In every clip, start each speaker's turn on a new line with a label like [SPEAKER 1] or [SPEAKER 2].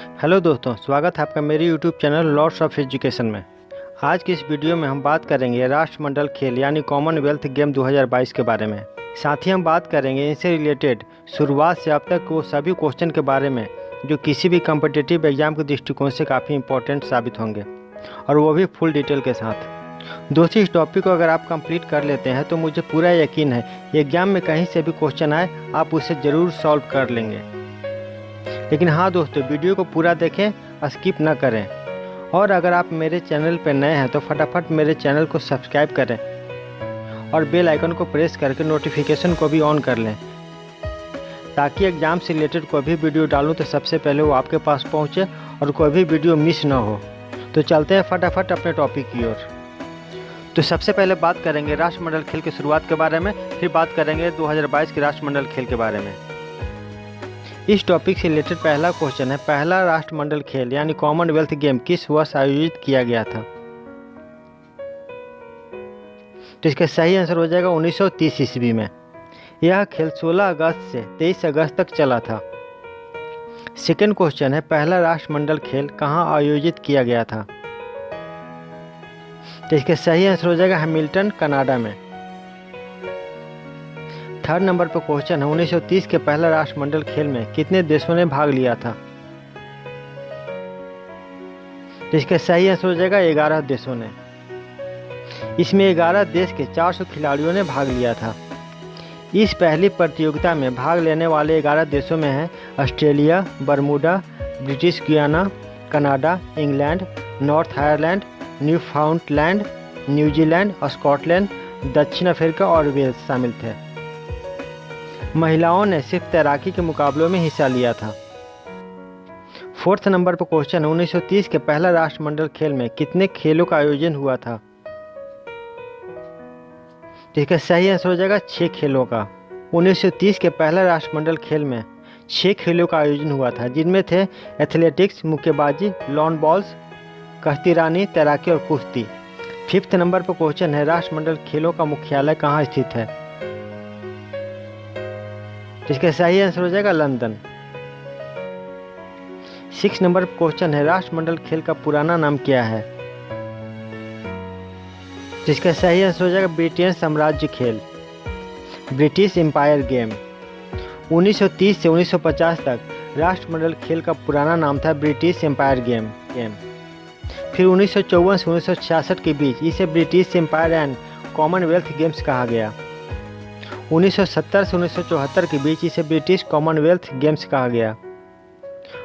[SPEAKER 1] Hello दोस्तों, स्वागत है आपका मेरे YouTube channel Lords of Education में। आज की इस वीडियो में हम बात करेंगे राष्ट्रमंडल खेल यानी कॉमनवेल्थ गेम 2022 के बारे में। साथ ही हम बात करेंगे इनसे रिलेटेड शुरुआत से अब तक वो सभी क्वेश्चन के बारे में जो किसी भी कम्पिटिटिव एग्जाम के दृष्टिकोण से काफ़ी इंपॉर्टेंट साबित होंगे, और वो भी फुल डिटेल के साथ। दोस्तों, इस टॉपिक को अगर आप कंप्लीट कर लेते हैं तो मुझे पूरा यकीन है एग्जाम में कहीं से भी क्वेश्चन आए आप उसे ज़रूर सॉल्व कर लेंगे। लेकिन हाँ दोस्तों, वीडियो को पूरा देखें, स्किप ना करें। और अगर आप मेरे चैनल पर नए हैं तो फटाफट मेरे चैनल को सब्सक्राइब करें और बेल आइकन को प्रेस करके नोटिफिकेशन को भी ऑन कर लें, ताकि एग्ज़ाम से रिलेटेड कोई भी वीडियो डालूं तो सबसे पहले वो आपके पास पहुंचे और कोई भी वीडियो मिस ना हो। तो चलते हैं फटाफट अपने टॉपिक की ओर। तो सबसे पहले बात करेंगे राष्ट्रमंडल खेल की शुरुआत के बारे में, फिर बात करेंगे 2022 के राष्ट्रमंडल खेल के बारे में। इस टॉपिक से रिलेटेड पहला क्वेश्चन है, पहला राष्ट्रमंडल खेल यानी कॉमनवेल्थ गेम किस वर्ष आयोजित किया गया था? तो इसका सही आंसर हो जाएगा 1930 ईस्वी में। यह खेल 16 अगस्त से 23 अगस्त तक चला था। सेकेंड क्वेश्चन है, पहला राष्ट्रमंडल खेल कहाँ आयोजित किया गया था? तो इसका सही आंसर हो जाएगा हैमिल्टन, कनाडा में। थर्ड नंबर पर क्वेश्चन है, 1930 के पहला राष्ट्रमंडल खेल में कितने देशों ने भाग लिया था? तो इसका सही आंसर हो जाएगा 11 देशों ने। इसमें 11 देश के 400 खिलाड़ियों ने भाग लिया था। इस पहली प्रतियोगिता में भाग लेने वाले 11 देशों में हैं Australia, Bermuda, British Guyana, Canada, England, north Ireland, Newfoundland, New Zealand, Scotland, दक्षिण अफ्रीका और वेल्स शामिल थे। महिलाओं ने सिर्फ तैराकी के मुकाबलों में हिस्सा लिया था। फोर्थ नंबर पर क्वेश्चन है, 1930 के पहला राष्ट्रमंडल खेल में कितने खेलों का आयोजन हुआ था? तो इसका सही आंसर हो जाएगा 6 खेलों का। 1930 के पहला राष्ट्रमंडल खेल में 6 खेलों का आयोजन हुआ था, जिनमें थे एथलेटिक्स, मुक्केबाजी, लॉन बॉल्स, कश्तीरानी, तैराकी और कुश्ती। फिफ्थ नंबर पर क्वेश्चन है, राष्ट्रमंडल खेलों का मुख्यालय कहाँ स्थित है? इसका सही आंसर हो जाएगा लंदन। 6 नंबर पर क्वेश्चन है, राष्ट्रमंडल खेल का पुराना नाम क्या है? जिसका सही आंसर हो जाएगा ब्रिटेन साम्राज्य खेल, ब्रिटिश एम्पायर गेम। 1930 से 1950 तक राष्ट्रमंडल खेल का पुराना नाम था ब्रिटिश एम्पायर गेम। फिर 1954 से 1966 के बीच इसे British Empire and Commonwealth Games कहा गया। 1970 से 1974 के बीच इसे ब्रिटिश कॉमनवेल्थ गेम्स कहा गया,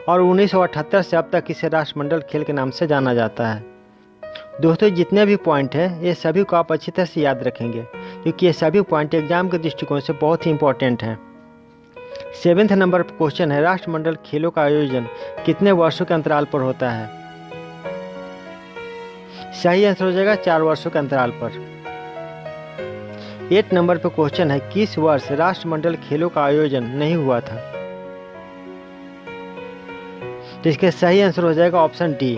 [SPEAKER 1] और 1978 से अब तक इसे राष्ट्रमंडल खेल के नाम से जाना जाता है। दोस्तों, जितने भी पॉइंट हैं ये सभी को आप अच्छी तरह से याद रखेंगे, क्योंकि ये सभी पॉइंट एग्जाम के दृष्टिकोण से बहुत ही इंपॉर्टेंट हैं। 7वें नंबर पर क्वेश्चन है, राष्ट्रमंडल खेलों का आयोजन कितने वर्षों के अंतराल पर होता है? सही आंसर हो जाएगा 4 वर्षों के अंतराल पर। 8 नंबर पर क्वेश्चन है, किस वर्ष राष्ट्रमंडल खेलों का आयोजन नहीं हुआ था? तो इसका सही आंसर हो जाएगा ऑप्शन डी,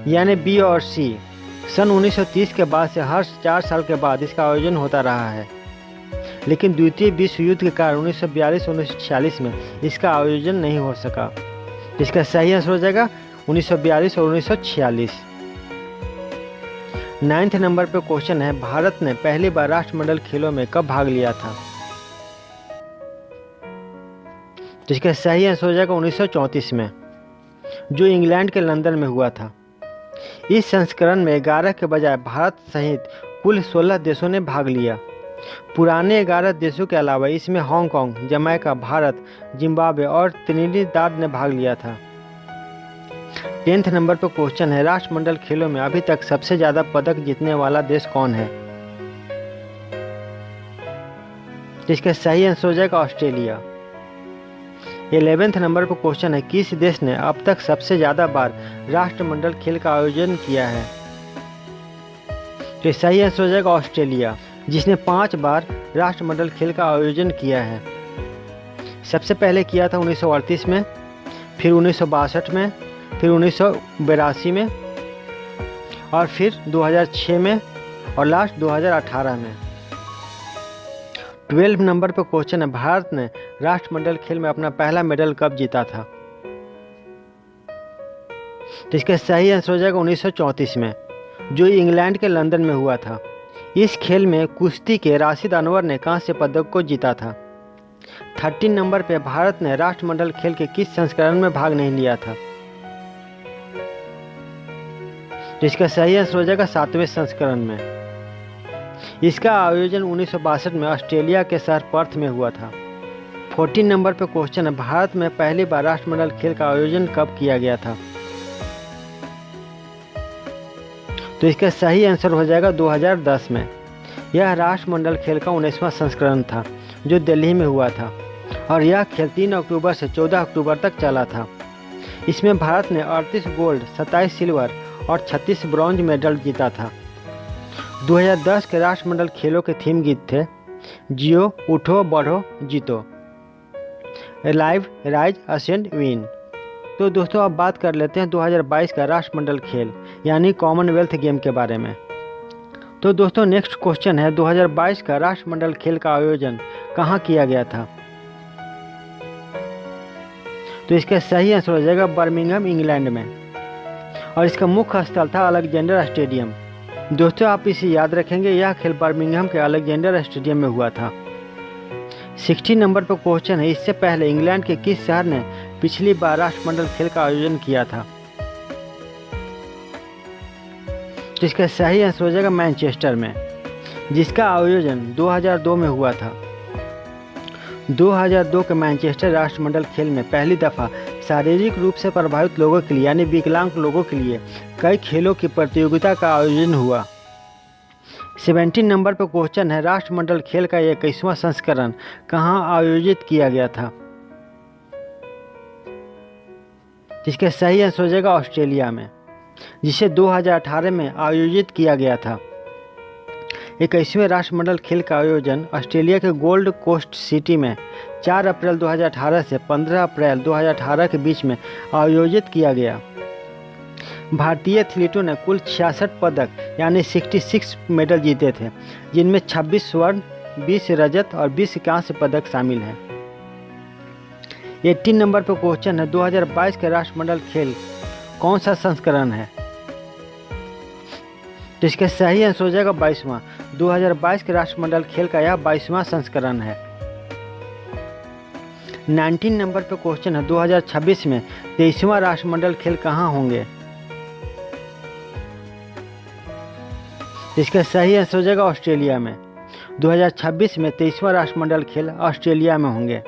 [SPEAKER 1] यानी बी और सी। सन 1930 के बाद से हर 4 साल के बाद इसका आयोजन होता रहा है, लेकिन द्वितीय विश्व युद्ध के कारण 1942-1946 में इसका आयोजन नहीं हो सका। इसका सही आंसर हो जाएगा 1942 और 1946। 9th नंबर पर क्वेश्चन है, भारत ने पहली बार राष्ट्रमंडल खेलों में कब भाग लिया था? तो इसका सही आंसर हो जाएगा 1934 में, जो इंग्लैंड के लंदन में हुआ था। इस संस्करण में 11 के बजाय भारत सहित कुल 16 देशों ने भाग लिया। पुराने 11 देशों के अलावा इसमें हांगकांग, जमैका, भारत, जिम्बाब्वे और त्रिनिदाद ने भाग लिया था। 10th नंबर पर क्वेश्चन है, राष्ट्रमंडल खेलों में अभी तक सबसे ज्यादा पदक जीतने वाला देश कौन है? इसका सही आंसर हो जाएगा ऑस्ट्रेलिया। 11th नंबर पर क्वेश्चन है, किस देश ने अब तक सबसे ज्यादा बार राष्ट्रमंडल खेल का आयोजन किया है? तो सही आंसर हो जाएगा ऑस्ट्रेलिया, जिसने 5 बार राष्ट्रमंडल खेल का आयोजन किया है। सबसे पहले किया था 1938 में, फिर 1962 में, फिर 1982 में, और फिर 2006 में, और लास्ट 2018 में। 12 नंबर पर क्वेश्चन है, भारत ने राष्ट्रमंडल खेल में अपना पहला मेडल कब जीता था? तो इसका सही आंसर हो जाएगा 1934 में, जो इंग्लैंड के लंदन में हुआ था। इस खेल में कुश्ती के राशिद अनवर ने कांस्य पदक को जीता था। 13 नंबर पे भारत ने राष्ट्रमंडल खेल के किस संस्करण में भाग नहीं लिया था? तो इसका सही आंसर हो जाएगा 7वें संस्करण में। इसका आयोजन 1962 में ऑस्ट्रेलिया के शहर पर्थ में हुआ था। 14 नंबर पे क्वेश्चन है, भारत में पहली बार राष्ट्रमंडल खेल का आयोजन कब किया गया था? तो इसका सही आंसर हो जाएगा 2010 में। यह राष्ट्रमंडल खेल का 19वां संस्करण था, जो दिल्ली में हुआ था, और यह खेल 3 अक्टूबर से 14 अक्टूबर तक चला था। इसमें भारत ने 38 गोल्ड, 27 सिल्वर और 36 ब्रॉन्ज मेडल जीता था। 2010 के राष्ट्रमंडल खेलों के थीम गीत थे जियो, उठो, बढ़ो, जीतो, लाइव, राइज, असेंड, विन। तो दोस्तों अब बात कर लेते हैं 2022 का राष्ट्रमंडल खेल यानी कॉमनवेल्थ गेम के बारे में। तो दोस्तों नेक्स्ट क्वेश्चन है, 2022 का राष्ट्रमंडल खेल का आयोजन कहाँ किया गया था? तो इसका सही आंसर हो जाएगा बर्मिंघम, इंग्लैंड में, और इसका मुख्य स्थल था अलेक्जेंडर स्टेडियम। दोस्तों आप इसे याद रखेंगे, यह खेल बर्मिंघम के अलेक्जेंडर स्टेडियम में हुआ था। 16 नंबर पर क्वेश्चन है, इससे पहले इंग्लैंड के किस शहर ने पिछली बार राष्ट्रमंडल खेल का आयोजन किया था? तो इसका सही आंसर हो जाएगा मैनचेस्टर में, जिसका आयोजन 2002 में हुआ था। 2002 के मैनचेस्टर राष्ट्रमंडल खेल में पहली दफ़ा शारीरिक रूप से प्रभावित लोगों के लिए यानी विकलांग लोगों के लिए कई खेलों की प्रतियोगिता का आयोजन हुआ। 17 नंबर पर क्वेश्चन है, राष्ट्रमंडल खेल का 21वां संस्करण कहाँ आयोजित किया गया था? इसका सही आंसर हो जाएगा ऑस्ट्रेलिया में, जिसे 2018 में आयोजित किया गया था। 21वें राष्ट्रमंडल खेल का आयोजन ऑस्ट्रेलिया के गोल्ड कोस्ट सिटी में 4 अप्रैल 2018 से 15 अप्रैल 2018 के बीच में आयोजित किया गया। भारतीय एथलीटों ने कुल 66 पदक यानी 66 मेडल जीते थे, जिनमें 26 स्वर्ण, 20 रजत और 20 कांस्य पदक शामिल हैं। 18 नंबर पर क्वेश्चन है, 2022 के राष्ट्रमंडल खेल कौन सा संस्करण है? तो इसका सही आंसर हो जाएगा 22वां। 2022 के राष्ट्रमंडल खेल का यह 22वां संस्करण है। 19 नंबर पर क्वेश्चन है, 2026 में 23वां राष्ट्रमंडल खेल कहाँ होंगे? इसका सही आंसर हो जाएगा ऑस्ट्रेलिया में। 2026 में 23वां राष्ट्रमंडल खेल ऑस्ट्रेलिया में होंगे।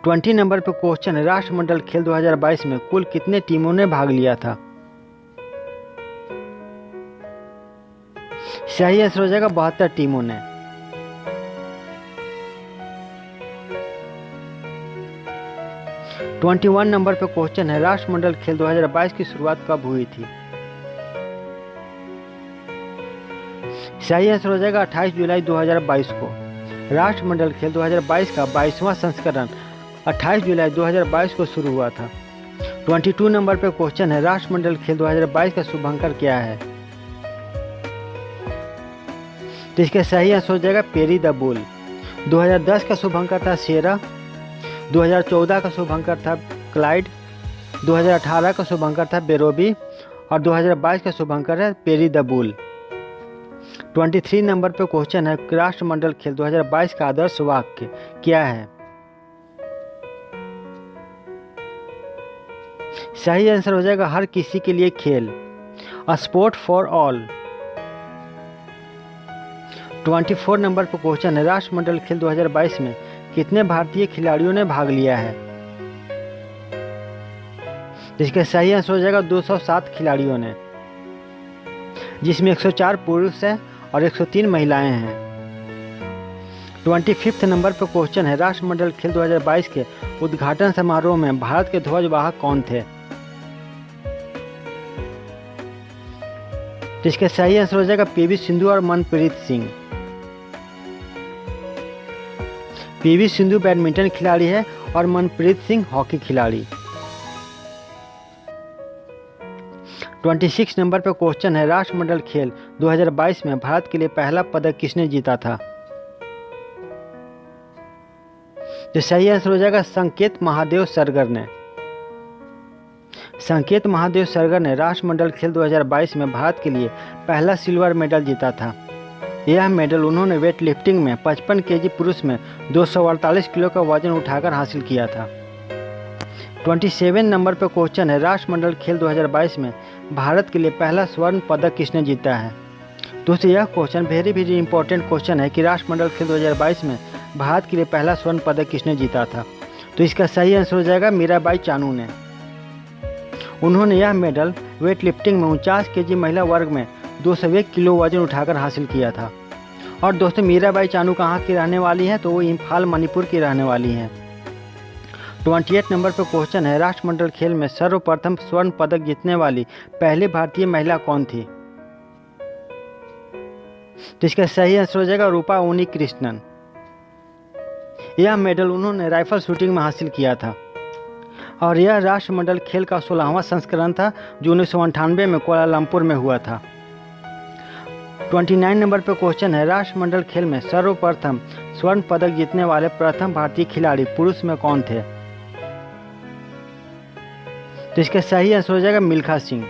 [SPEAKER 1] 20 नंबर पर क्वेश्चन है, राष्ट्रमंडल खेल 2022 में कुल कितने टीमों ने भाग लिया था? सही आंसर हो जाएगा 72 टीमों ने। ट्वेंटी 21 नंबर पर क्वेश्चन है, राष्ट्रमंडल खेल 2022 की शुरुआत कब हुई थी? सही आंसर हो जाएगा 28 जुलाई 2022 को। राष्ट्रमंडल खेल 2022 का 22वां संस्करण 28 जुलाई 2022 को शुरू हुआ था। 22 नंबर पर क्वेश्चन है, राष्ट्रमंडल खेल 2022 का शुभंकर क्या है? तो इसका सही आंसर हो जाएगा पेरी द बुल। 2010 का शुभंकर था सेरा, 2014 का शुभंकर था क्लाइड, 2018 का शुभंकर था बेरोबी और 2022 का शुभंकर है पेरी द बुल। 23 नंबर पर क्वेश्चन है, राष्ट्रमंडल खेल 2022 का आदर्श वाक्य क्या है? सही आंसर हो जाएगा हर किसी के लिए खेल, a sport for all. 24 number पर क्वेश्चन है, राष्ट्रमंडल खेल 2022 में कितने भारतीय खिलाड़ियों ने भाग लिया है? इसका सही आंसर हो जाएगा 207 खिलाड़ियों ने, जिसमें 104 पुरुष हैं और 103 महिलाएं हैं। 25 नंबर पर क्वेश्चन है, राष्ट्रमंडल खेल 2022 के उद्घाटन समारोह में भारत के ध्वजवाहक कौन थे? इसका सही आंसर हो जाएगा पीवी सिंधु और मनप्रीत सिंह। पीवी सिंधु बैडमिंटन खिलाड़ी है और मनप्रीत सिंह हॉकी खिलाड़ी। 26 नंबर पर क्वेश्चन है, राष्ट्रमंडल खेल 2022 में भारत के लिए पहला पदक किसने जीता था? तो सही आंसर हो जाएगा संकेत महादेव सरगर ने। संकेत महादेव सरगर ने राष्ट्रमंडल खेल 2022 में भारत के लिए पहला सिल्वर मेडल जीता था। यह मेडल उन्होंने वेट लिफ्टिंग में 55 केजी पुरुष में 248 किलो का वजन उठाकर हासिल किया था। 27 नंबर पर क्वेश्चन है, राष्ट्रमंडल खेल 2022 में भारत के लिए पहला स्वर्ण पदक किसने जीता है। दोस्तों यह क्वेश्चन वेरी इंपॉर्टेंट क्वेश्चन है कि राष्ट्रमंडल खेल 2022 में भारत के लिए पहला स्वर्ण पदक किसने जीता था। तो इसका सही आंसर हो जाएगा मीराबाई चानू ने। उन्होंने यह मेडल वेट लिफ्टिंग में 49 केजी महिला वर्ग में 201 किलो वजन उठाकर हासिल किया था। और दोस्तों मीराबाई चानू कहाँ की रहने वाली हैं, तो वो इम्फाल मणिपुर की रहने वाली हैं। 28 नंबर पर क्वेश्चन है, राष्ट्रमंडल खेल में सर्वप्रथम स्वर्ण पदक जीतने वाली पहली भारतीय महिला कौन थी। तो इसका सही आंसर हो जाएगा रूपा उन्नीकृष्णन। यह मेडल उन्होंने राइफल शूटिंग में हासिल किया था और यह राष्ट्रमंडल खेल का 16वां संस्करण था जो 1998 में कोलालमपुर में हुआ था। 29 नंबर पर क्वेश्चन है, राष्ट्रमंडल खेल में सर्वप्रथम स्वर्ण पदक जीतने वाले प्रथम भारतीय खिलाड़ी पुरुष में कौन थे। तो इसका सही आंसर हो जाएगा मिल्खा सिंह।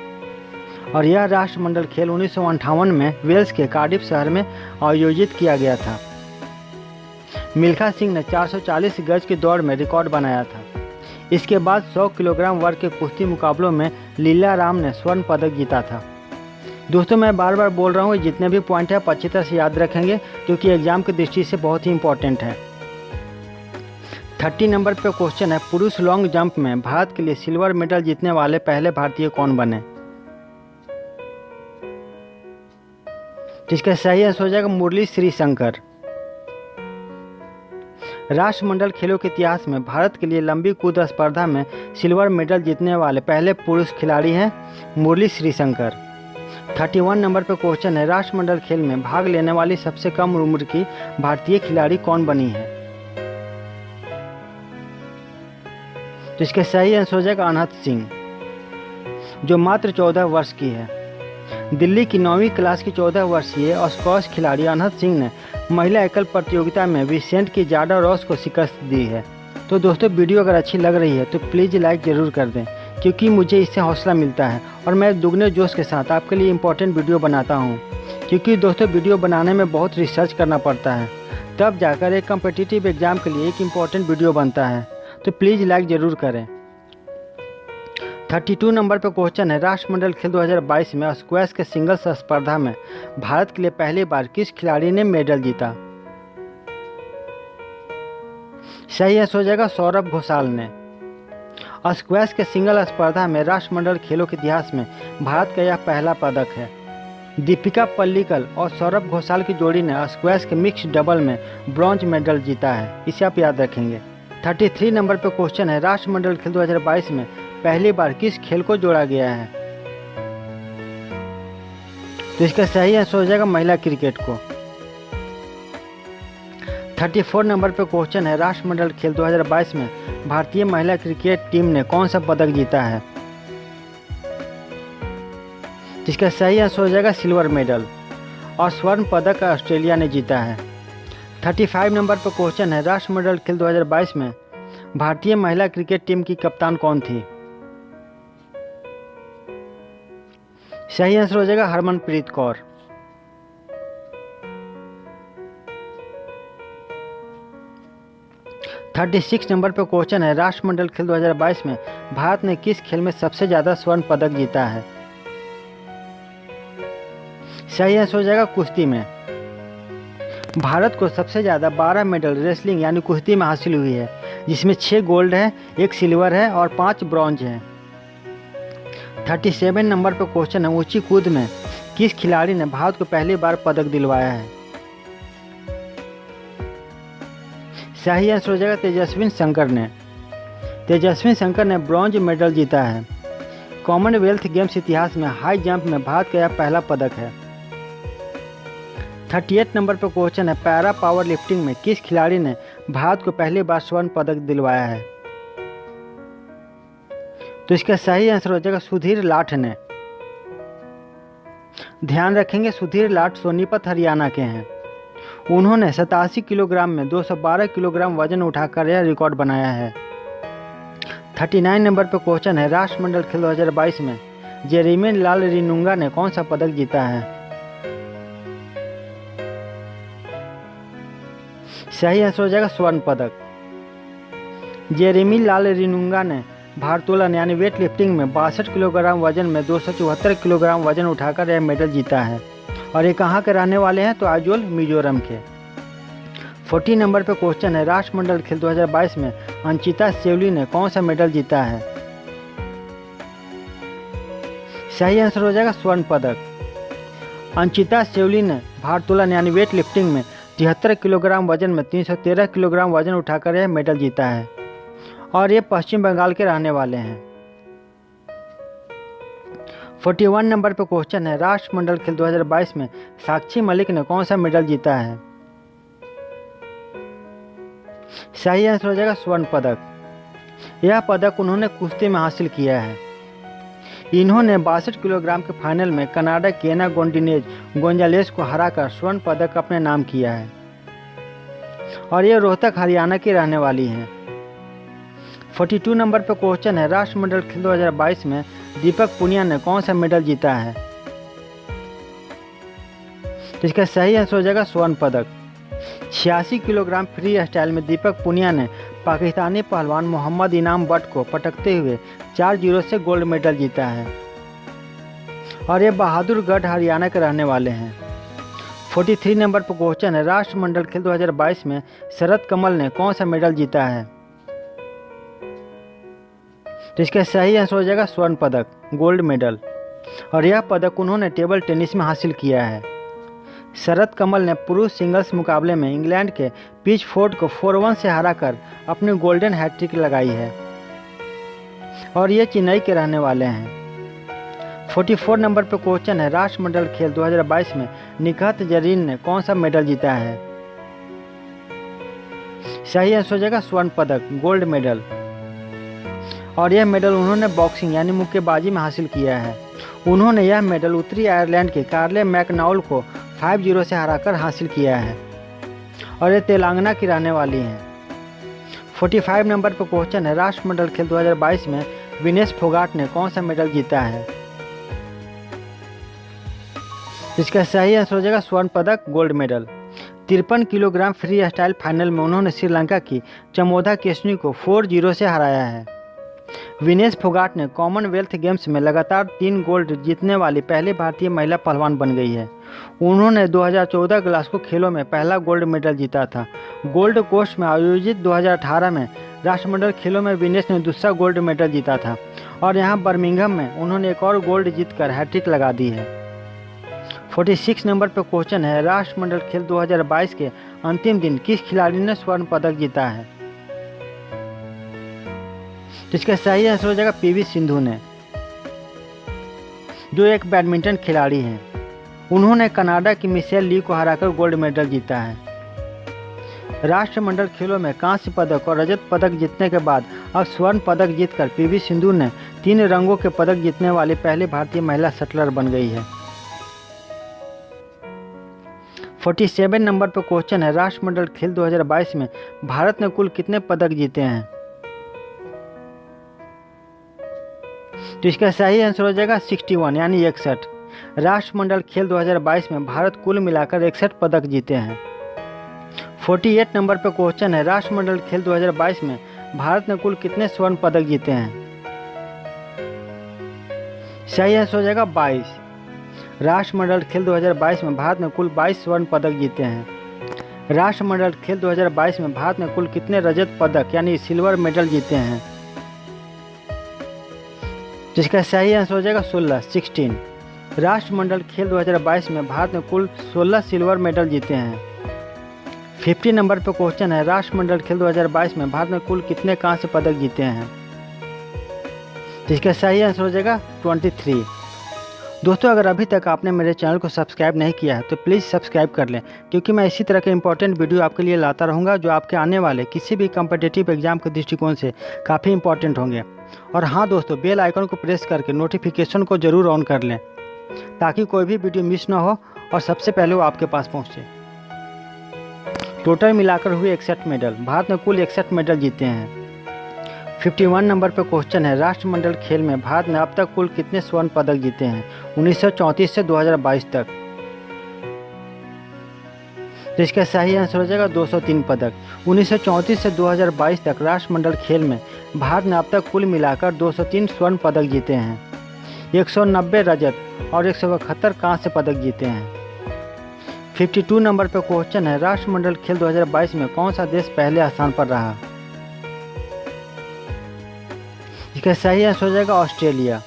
[SPEAKER 1] और यह राष्ट्रमंडल खेल 1958 में वेल्स के कार्डिफ शहर में आयोजित किया गया था। मिल्खा सिंह ने 440 गज की दौड़ में रिकॉर्ड बनाया था। इसके बाद 100 किलोग्राम वर्ग के कुश्ती मुकाबलों में लीला राम ने स्वर्ण पदक जीता था। दोस्तों मैं बार बार बोल रहा हूँ, जितने भी पॉइंट हैं आप अच्छी तरह से याद रखेंगे क्योंकि एग्जाम की दृष्टि से बहुत ही इंपॉर्टेंट है। 30 नंबर पर क्वेश्चन है, पुरुष लॉन्ग जंप में भारत के लिए सिल्वर मेडल जीतने वाले पहले भारतीय कौन बने। जिसका सही आंसर हो जाएगा मुरली श्रीशंकर। राष्ट्रमंडल खेलों के इतिहास में भारत के लिए लंबी कूद स्पर्धा में सिल्वर मेडल जीतने वाले पहले पुरुष खिलाड़ी हैं मुरली श्रीशंकर। 31 नंबर पर क्वेश्चन है, राष्ट्रमंडल खेल में भाग लेने वाली सबसे कम उम्र की भारतीय खिलाड़ी कौन बनी है। तो इसका सही आंसर हो जाएगा अनहत सिंह, जो मात्र 14 वर्ष की है। दिल्ली की 9वीं क्लास की 14 वर्षीय स्क्वैश खिलाड़ी अनहत सिंह ने महिला एकल प्रतियोगिता में विसेंट की जाडा रॉस को शिकस्त दी है। तो दोस्तों वीडियो अगर अच्छी लग रही है तो प्लीज़ लाइक ज़रूर कर दें क्योंकि मुझे इससे हौसला मिलता है और मैं दुगने जोश के साथ आपके लिए इम्पोर्टेंट वीडियो बनाता हूँ। क्योंकि दोस्तों वीडियो बनाने में बहुत रिसर्च करना पड़ता है, तब जाकर एक कम्पिटिटिव एग्ज़ाम के लिए एक इम्पॉर्टेंट वीडियो बनता है। तो प्लीज़ लाइक ज़रूर करें। 32 नंबर पर क्वेश्चन है, राष्ट्रमंडल खेल 2022 में स्क्वैश के सिंगल्स स्पर्धा में भारत के लिए पहली बार किस खिलाड़ी ने मेडल जीता। सही आंसर हो जाएगा सौरभ घोषाल ने। स्क्वैश के सिंगल स्पर्धा में राष्ट्रमंडल खेलों के इतिहास में भारत का यह पहला पदक है। दीपिका पल्लिकल और सौरभ घोषाल की जोड़ी ने स्क्वैश के मिक्स डबल में ब्रॉन्ज मेडल जीता है, इसे आप याद रखेंगे। 33 नंबर पर क्वेश्चन है, राष्ट्रमंडल खेल 2022 में पहली बार किस खेल को जोड़ा गया है। तो इसका सही आंसर हो जाएगा महिला क्रिकेट को। 34 नंबर पर क्वेश्चन है, राष्ट्रमंडल खेल 2022 में भारतीय महिला क्रिकेट टीम ने कौन सा पदक जीता है। जिसका सही आंसर हो जाएगा सिल्वर मेडल और स्वर्ण पदक ऑस्ट्रेलिया ने जीता है। 35 नंबर पर क्वेश्चन है, राष्ट्रमंडल खेल 2022 में भारतीय महिला क्रिकेट टीम की कप्तान कौन थी। सही आंसर हो जाएगा हरमनप्रीत कौर। थर्टी 36 नंबर पर क्वेश्चन है, राष्ट्रमंडल खेल 2022 में भारत ने किस खेल में सबसे ज्यादा स्वर्ण पदक जीता है। सही आंसर हो जाएगा कुश्ती में। भारत को सबसे ज़्यादा 12 मेडल रेसलिंग यानी कुश्ती में हासिल हुई है, जिसमें 6 गोल्ड है, 1 सिल्वर है और 5 ब्रॉन्ज हैं। 37 नंबर पर क्वेश्चन है, ऊंची कूद में किस खिलाड़ी ने भारत को पहली बार पदक दिलवाया है। सही आंसर हो जाएगा तेजस्विन शंकर ने। तेजस्विन शंकर ने ब्रॉन्ज मेडल जीता है। कॉमनवेल्थ गेम्स इतिहास में हाई जंप में भारत का यह पहला पदक है। 38 नंबर पर क्वेश्चन है, पैरा पावर लिफ्टिंग में किस खिलाड़ी ने भारत को पहली बार स्वर्ण पदक दिलवाया है। तो इसका सही आंसर हो जाएगा सुधीर लाठ ने। ध्यान रखेंगे सुधीर लाठ सोनीपत हरियाणा के हैं। उन्होंने 87 किलोग्राम में 212 किलोग्राम वजन उठाकर यह रिकॉर्ड बनाया है। 39 नंबर पर क्वेश्चन है, राष्ट्रमंडल खेल 2022 में जेरेमी लाल रिनुंगा ने कौन सा पदक जीता है? सही आंसर हो जाएगा स्वर्ण पदक। जेरेमी लाल रिनुंगा ने भारोत्तोलन यानी वेट लिफ्टिंग में 62 किलोग्राम वजन में 274 किलोग्राम वजन उठाकर यह मेडल जीता है। और ये कहाँ के रहने वाले हैं? तो आइजोल मिजोरम के। 40 नंबर पर क्वेश्चन है, राष्ट्रमंडल खेल 2022 में अंचिता सेवली ने कौन सा मेडल जीता है? सही आंसर हो जाएगा स्वर्ण पदक। अंचिता सेवली ने भारोत्तोलन यानी वेट लिफ्टिंग में 73 किलोग्राम वजन में 313 किलोग्राम वजन उठाकर यह मेडल जीता है और ये पश्चिम बंगाल के रहने वाले हैं। 41 नंबर पर क्वेश्चन है, राष्ट्रमंडल खेल 2022 में साक्षी मलिक ने कौन सा मेडल जीता है? सही आंसर हो जाएगा स्वर्ण पदक। यह पदक उन्होंने कुश्ती में हासिल किया है। इन्होंने 62 किलोग्राम के फाइनल में कनाडा के एना गोंजालेस को हराकर स्वर्ण पदक अपने नाम किया है और ये रोहतक हरियाणा की रहने वाली हैं। 42 नंबर पर क्वेश्चन है, राष्ट्रमंडल खेल 2022 में दीपक पुनिया ने कौन सा मेडल जीता है? तो इसका सही आंसर हो जाएगा स्वर्ण पदक। 86 किलोग्राम फ्री स्टाइल में दीपक पुनिया ने पाकिस्तानी पहलवान मोहम्मद इनाम बट को पटकते हुए 4-0 से गोल्ड मेडल जीता है और ये बहादुरगढ़ हरियाणा के रहने वाले हैं। 43 नंबर पर क्वेश्चन है, राष्ट्रमंडल खेल 2022 में शरद कमल ने कौन सा मेडल जीता है? तो इसका सही आंसर हो जाएगा स्वर्ण पदक, गोल्ड मेडल। और यह पदक उन्होंने टेबल टेनिस में हासिल किया है। शरद कमल ने पुरुष सिंगल्स मुकाबले में इंग्लैंड के पिचफोर्ड को 4-1 से हराकर अपनी गोल्डन हैट्रिक लगाई है और ये चेन्नई के रहने वाले हैं। 44 नंबर पर क्वेश्चन है, राष्ट्रमंडल खेल 2022 में निखत जरीन ने कौन सा मेडल जीता है? सही आंसर हो जाएगा स्वर्ण पदक, गोल्ड मेडल। और यह मेडल उन्होंने बॉक्सिंग यानी मुक्केबाजी में हासिल किया है। उन्होंने यह मेडल उत्तरी आयरलैंड के कार्ले मैकनाउल को 5-0 से हराकर हासिल किया है और ये तेलंगाना की रहने वाली हैं। 45 नंबर पर क्वेश्चन है, राष्ट्रमंडल खेल 2022 में विनेश फोगाट ने कौन सा मेडल जीता है? इसका सही आंसर हो जाएगा स्वर्ण पदक, gold medal. 53 kilogram free style final में उन्होंने श्रीलंका की चमोधा केशनी को 4-0 से हराया है। विनेश फोगाट ने कॉमनवेल्थ गेम्स में लगातार 3 गोल्ड जीतने वाली पहली भारतीय महिला पहलवान बन गई है। उन्होंने 2014 ग्लासगो खेलों में पहला गोल्ड मेडल जीता था। गोल्ड कोस्ट में आयोजित 2018 में राष्ट्रमंडल खेलों में विनेश ने दूसरा गोल्ड मेडल जीता था और यहाँ बर्मिंघम में उन्होंने एक और गोल्ड जीतकर हैट्रिक लगा दी है। 46 नंबर पर क्वेश्चन है, राष्ट्रमंडल खेल 2022 के अंतिम दिन किस खिलाड़ी ने स्वर्ण पदक जीता है? इसका सही आंसर हो जाएगा पीवी सिंधु ने, जो एक बैडमिंटन खिलाड़ी हैं। उन्होंने कनाडा की मिशेल ली को हराकर गोल्ड मेडल जीता है। राष्ट्रमंडल खेलों में कांस्य पदक और रजत पदक जीतने के बाद अब स्वर्ण पदक जीतकर पीवी सिंधु ने 3 रंगों के पदक जीतने वाली पहली भारतीय महिला शटलर बन गई है। 47 नंबर पर क्वेश्चन है, राष्ट्रमंडल खेल 2022 में भारत ने कुल कितने पदक जीते हैं? तो इसका सही आंसर हो जाएगा 61 यानी 61। राष्ट्रमंडल खेल 2022 में भारत कुल मिलाकर 61 पदक जीते हैं। 48 नंबर पर क्वेश्चन है, राष्ट्रमंडल खेल 2022 में भारत ने कुल कितने स्वर्ण पदक जीते हैं? सही आंसर हो जाएगा 22। राष्ट्रमंडल खेल 2022 में भारत ने कुल 22 स्वर्ण पदक जीते हैं। राष्ट्रमंडल खेल 2022 में भारत ने कुल कितने रजत पदक यानी सिल्वर मेडल जीते हैं? जिसका सही आंसर हो जाएगा 16। राष्ट्रमंडल खेल 2022 में भारत ने कुल 16 सिल्वर मेडल जीते हैं। 50 नंबर पर क्वेश्चन है, राष्ट्रमंडल खेल 2022 में भारत ने कुल कितने कांस्य पदक जीते हैं? जिसका सही आंसर हो जाएगा 23। दोस्तों, अगर अभी तक आपने मेरे चैनल को सब्सक्राइब नहीं किया है तो प्लीज़ सब्सक्राइब कर लें, क्योंकि मैं इसी तरह के इंपॉर्टेंट वीडियो आपके लिए लाता रहूँगा जो आपके आने वाले किसी भी कॉम्पिटिटिव एग्जाम के दृष्टिकोण से काफ़ी इंपॉर्टेंट होंगे। और हाँ दोस्तों, बेल आइकन को प्रेस करके नोटिफिकेशन को ज़रूर ऑन कर लें ताकि कोई भी वीडियो मिस ना हो और सबसे पहले वो आपके पास पहुँचे। टोटल मिलाकर हुए 61 मेडल। भारत ने कुल 61 मेडल जीते हैं। 51 नंबर पर क्वेश्चन है, राष्ट्रमंडल खेल में भारत ने अब तक कुल कितने स्वर्ण पदक जीते हैं 1934 से 2022 तक। तो इसका सही आंसर हो जाएगा 203 पदक। 1934 से 2022 तक राष्ट्रमंडल खेल में भारत ने अब तक कुल मिलाकर 203 स्वर्ण पदक जीते हैं। 190 रजत और 171 कांस्य पदक जीते हैं। 52 नंबर पर क्वेश्चन है, राष्ट्रमंडल खेल 2022 में कौन सा देश पहले स्थान पर रहा। इसका सही आंसर हो जाएगा ऑस्ट्रेलिया।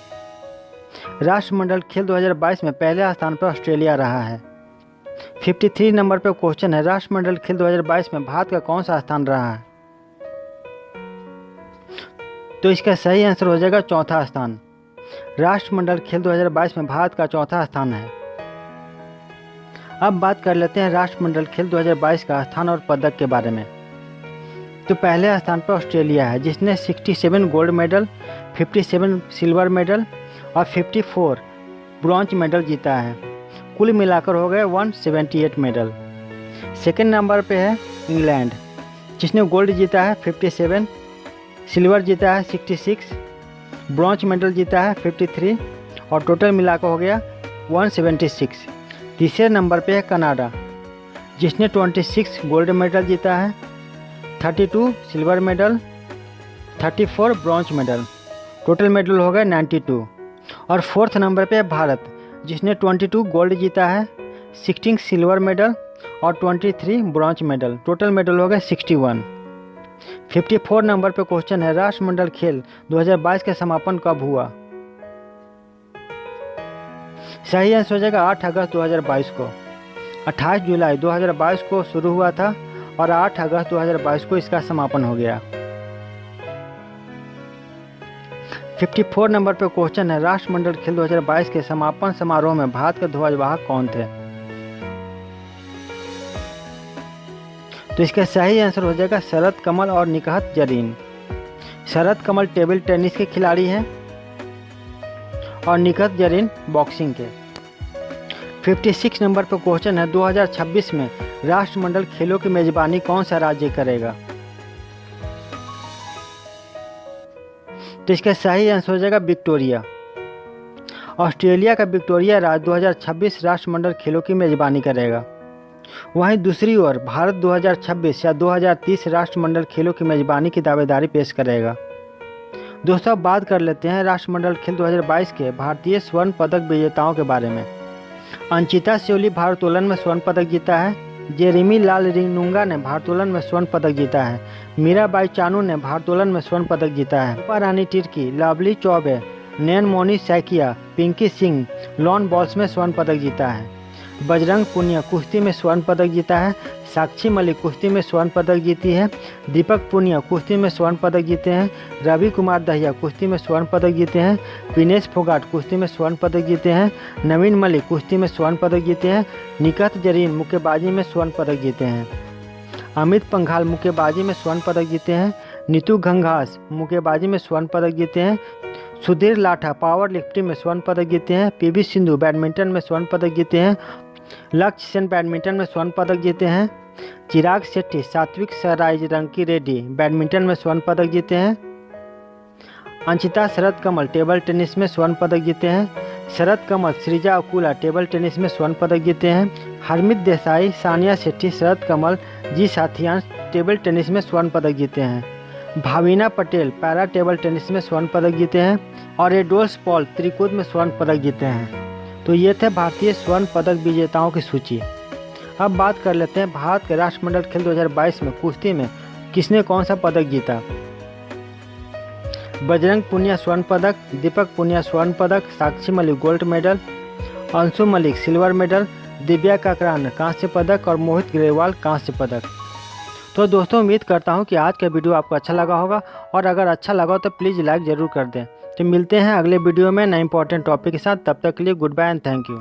[SPEAKER 1] राष्ट्रमंडल खेल 2022 में पहले स्थान पर ऑस्ट्रेलिया रहा है। 53 नंबर पर क्वेश्चन है, राष्ट्रमंडल खेल 2022 में भारत का कौन सा स्थान रहा है। तो इसका सही आंसर हो जाएगा चौथा स्थान। राष्ट्रमंडल खेल 2022 में भारत का चौथा स्थान है। अब बात कर लेते हैं राष्ट्रमंडल खेल 2022 का स्थान और पदक के बारे में। तो पहले स्थान पर ऑस्ट्रेलिया है जिसने 67 गोल्ड मेडल, 57 सिल्वर मेडल और 54 ब्रॉन्ज मेडल जीता है। कुल मिलाकर हो गए 178 मेडल। सेकंड नंबर पे है इंग्लैंड जिसने गोल्ड जीता है 57, सिल्वर जीता है 66, ब्रॉन्ज मेडल जीता है 53 और टोटल मिलाकर हो गया 176। तीसरे नंबर पे है कनाडा जिसने 26 गोल्ड मेडल जीता है, 32 silver medal, 34 bronze medal, total medal हो गए 92। और फोर्थ नंबर पे है भारत जिसने 22 गोल्ड जीता है, 16 सिल्वर मेडल और 23 ब्रॉन्ज मेडल, टोटल मेडल हो गए 61। 54 नंबर पे क्वेश्चन है, राष्ट्रमंडल खेल 2022 का समापन कब हुआ। सही आंसर हो जाएगा 8 अगस्त 2022 को। 28 जुलाई 2022 को शुरू हुआ था और 8 अगस्त 2022 को इसका समापन हो गया। 54 नंबर पर क्वेश्चन है, राष्ट्रमंडल खेल 2022 के समापन समारोह में भारत के ध्वजवाहक कौन थे। तो इसका सही आंसर हो जाएगा शरद कमल और निकहत जरीन। शरद कमल टेबल टेनिस के खिलाड़ी हैं और निकहत जरीन बॉक्सिंग के। 56 नंबर पर क्वेश्चन है, 2026 में राष्ट्रमंडल खेलों की मेजबानी कौन सा राज्य करेगा। तो इसका सही आंसर हो जाएगा विक्टोरिया। ऑस्ट्रेलिया का विक्टोरिया राज्य 2026 राष्ट्रमंडल खेलों की मेजबानी करेगा। वहीं दूसरी ओर भारत 2026 या 2030 राष्ट्रमंडल खेलों की मेजबानी की दावेदारी पेश करेगा। दोस्तों अब बात कर लेते हैं राष्ट्रमंडल खेल 2022 के भारतीय स्वर्ण पदक विजेताओं के बारे में। अंचिता श्योली भारोत्तोलन में स्वर्ण पदक जीता है। जेरेमी लाल रिंगनुंगा ने भारोत्तोलन में स्वर्ण पदक जीता है। मीराबाई चानू ने भारोत्तोलन में स्वर्ण पदक जीता है। रूपा रानी तिर्की, लवली चौबे, नैनमोनी सैकिया, पिंकी सिंह लॉन बॉल्स में स्वर्ण पदक जीता है। बजरंग पुनिया कुश्ती में स्वर्ण पदक जीता है। साक्षी मलिक कुश्ती में स्वर्ण पदक जीती है। दीपक पुनिया कुश्ती में स्वर्ण पदक जीते हैं। रवि कुमार दहिया कुश्ती में स्वर्ण पदक जीते हैं। विनेश फोगाट कुश्ती में स्वर्ण पदक जीते हैं। नवीन मलिक कुश्ती में स्वर्ण पदक जीते हैं। निकहत जरीन मुक्केबाजी में स्वर्ण पदक जीते हैं। अमित पंघाल मुक्केबाजी में स्वर्ण पदक जीते हैं। नीतू घंघास मुक्केबाजी में स्वर्ण पदक जीते हैं। सुधीर लाठा पावर लिफ्टिंग में स्वर्ण पदक जीते हैं। पीवी सिंधु बैडमिंटन में स्वर्ण पदक जीते हैं। लक्ष्य सेन बैडमिंटन में स्वर्ण पदक जीते हैं। चिराग शेट्टी सात्विक साईराज रंकी रेड्डी बैडमिंटन में स्वर्ण पदक जीते हैं। अंशिता शरद कमल टेबल टेनिस में स्वर्ण पदक जीते हैं। शरद कमल श्रीजा अकुला टेबल टेनिस में स्वर्ण पदक जीते हैं। हरमित देसाई, सानिया शेट्टी, शरद कमल, जी साथियान टेबल टेनिस में स्वर्ण पदक जीते हैं। Bhavina Patel para table tennis में स्वर्ण पदक जीते हैं और एडोल्फ पॉल त्रिकूद में स्वर्ण पदक जीते हैं। तो ये थे भारतीय स्वर्ण पदक विजेताओं की सूची। अब बात कर लेते हैं भारत के राष्ट्रमंडल खेल 2022 में कुश्ती में किसने कौन सा पदक जीता। बजरंग पुनिया स्वर्ण पदक, दीपक पुनिया स्वर्ण पदक, Sakshi Malik gold medal, Anshu Malik silver medal, Divya Kakran कांस्य पदक और मोहित ग्रेवाल कांस्य पदक। तो दोस्तों उम्मीद करता हूँ कि आज का वीडियो आपको अच्छा लगा होगा और अगर अच्छा लगा हो तो प्लीज़ लाइक ज़रूर कर दें। तो मिलते हैं अगले वीडियो में नए इंपॉर्टेंट टॉपिक के साथ। तब तक के लिए goodbye and thank you.